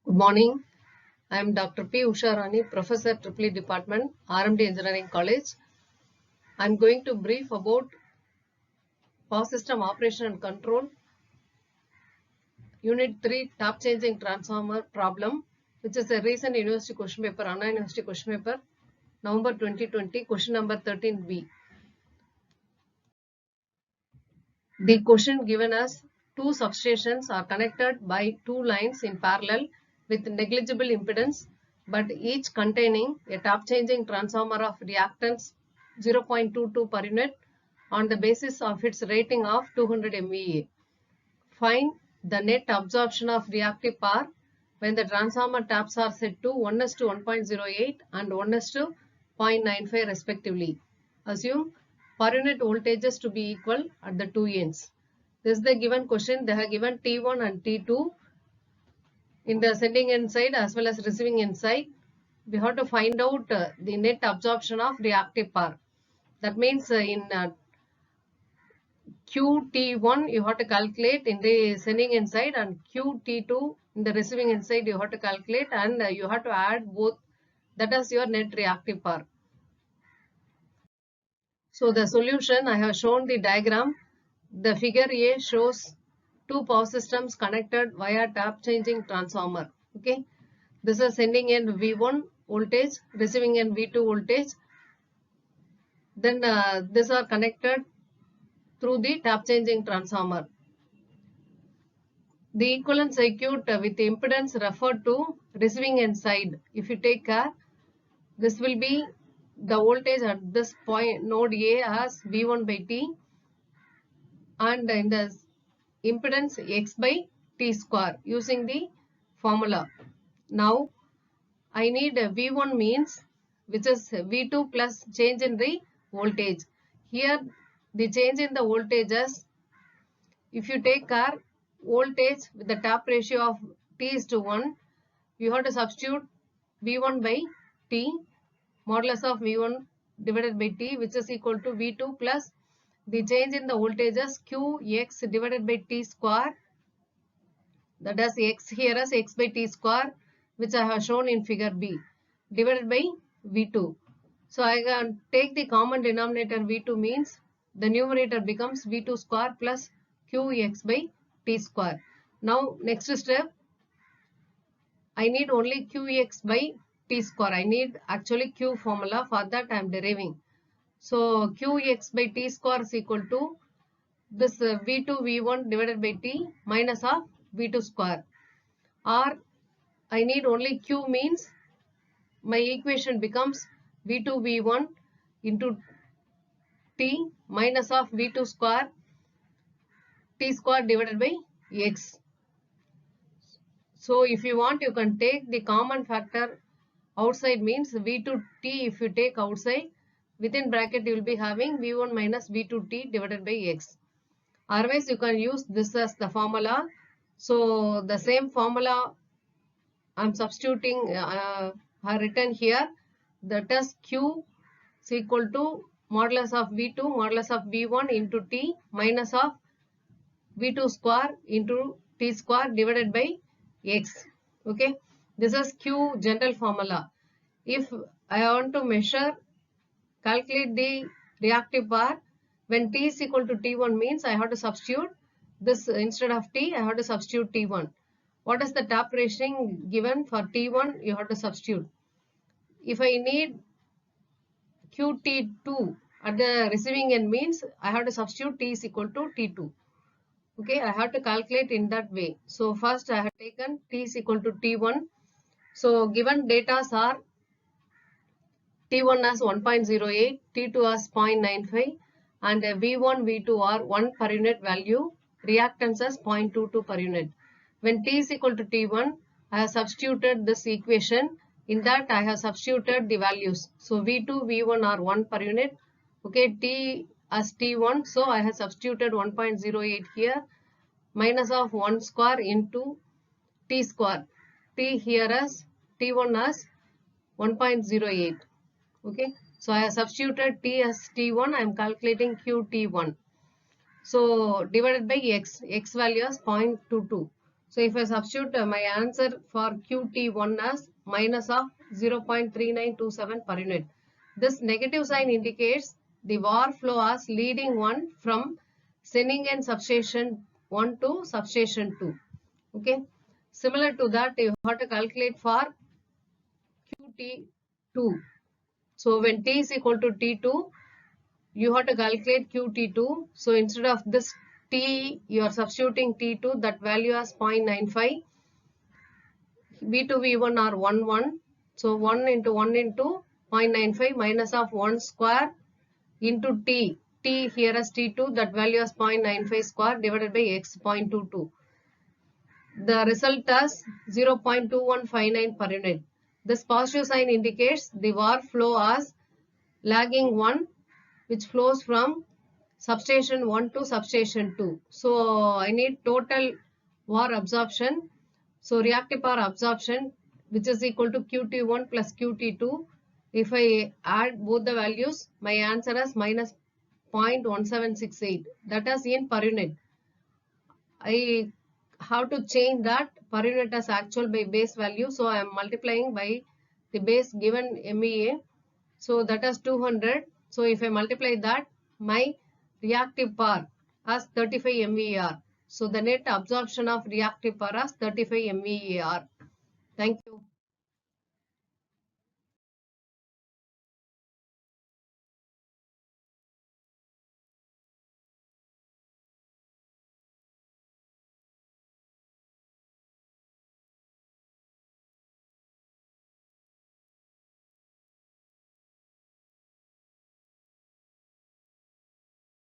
Good morning. I am Dr. P. Usha Rani, Professor EEE Department, RMD Engineering College. I am going to brief about Power System Operation and Control, Unit 3, Tap Changing Transformer Problem, which is a recent university question paper, Anna University question paper, November 2020, question number 13B. The question given as two substations are connected by two lines in parallel with negligible impedance, but each containing a tap changing transformer of reactance 0.22 per unit on the basis of its rating of 200 MVA. Find the net absorption of reactive power when the transformer taps are set to 1:1.08 and 1:0.95 respectively. Assume per unit voltages to be equal at the two ends. This is the given question. They have given T1 and T2 in the sending end side as well as receiving end side. We have to find out the net absorption of reactive power. That means in QT1 you have to calculate in the sending end side, and QT2 in the receiving end side you have to calculate, and you have to add both. That is your net reactive power. So the solution, I have shown the diagram. The figure A shows two power systems connected via tap changing transformer. Okay, this is sending end V1 voltage, receiving end V2 voltage. Then these are connected through the tap changing transformer. The equivalent circuit with impedance referred to receiving end side. If you take care, this will be the voltage at this point node A as V1 by T, and in the impedance X by T square using the formula. Now I need a V1 means, which is V2 plus change in the voltage. Here the change in the voltages, if you take care, voltage with the tap ratio of T:1, you have to substitute V1 by T, modulus of V1 divided by T, which is equal to V2 plus the change in the voltages Qx divided by T square, that is X here as X by T square, which I have shown in figure B, divided by V2. So I can take the common denominator V2 means the numerator becomes V2 square plus Qx by T square. Now next step, I need only Qx by T square. I need actually Q formula. For that I am deriving. So Qx by T square is equal to this V2 V1 divided by T minus of V2 square. Or I need only Q means my equation becomes V2 V1 into T minus of V2 square T square divided by X. So if you want, you can take the common factor outside means V2T. If you take outside, within bracket you will be having V1 minus V2T divided by X. Otherwise you can use this as the formula. So the same formula I am substituting, I written here. That is Q is equal to modulus of V2 modulus of V1 into T minus of V2 square into T square divided by X. Okay, this is Q general formula. If I want to measure, calculate the reactive power when T is equal to T1 means I have to substitute this instead of T, I have to substitute T1. What is the tap rating given for T1? You have to substitute. If I need QT2 at the receiving end means I have to substitute T is equal to T2. Okay, I have to calculate in that way. So first I have taken T is equal to T1. So given data are T1 as 1.08, T2 as 0.95, and V1, V2 are 1 per unit value, reactance as 0.22 per unit. When T is equal to T1, I have substituted this equation. In that I have substituted the values. So V2, V1 are 1 per unit. Okay, T as T1, so I have substituted 1.08 here, minus of 1 square into T square. T here as T1 as 1.08. Okay, so I have substituted T as T1. I am calculating QT1. So divided by X value as 0.22. So if I substitute my answer for QT1 as minus of 0.3927 per unit. This negative sign indicates the VAR flow as leading one from sending end substation 1 to substation 2. Okay. Similar to that, you have to calculate for QT2. So when T is equal to T2, you have to calculate QT2. So instead of this T, you are substituting T2, that value as 0.95. V2, V1 are 1, 1. So 1 into 0.95 minus of 1 square into T. T here as T2, that value as 0.95 square divided by X 0.22. The result as 0.2159 per unit. This positive sign indicates the VAR flow as lagging 1, which flows from substation 1 to substation 2. So I need total VAR absorption. So reactive power absorption, which is equal to QT1 plus QT2. If I add both the values, my answer is minus 0.1768. That is in per unit. I have to change that per unit as actual by base value. So I am multiplying by the base given MEA. So that is 200. So if I multiply that, my reactive power as 35 MVAR. So the net absorption of reactive power as 35 MVAR. Thank you.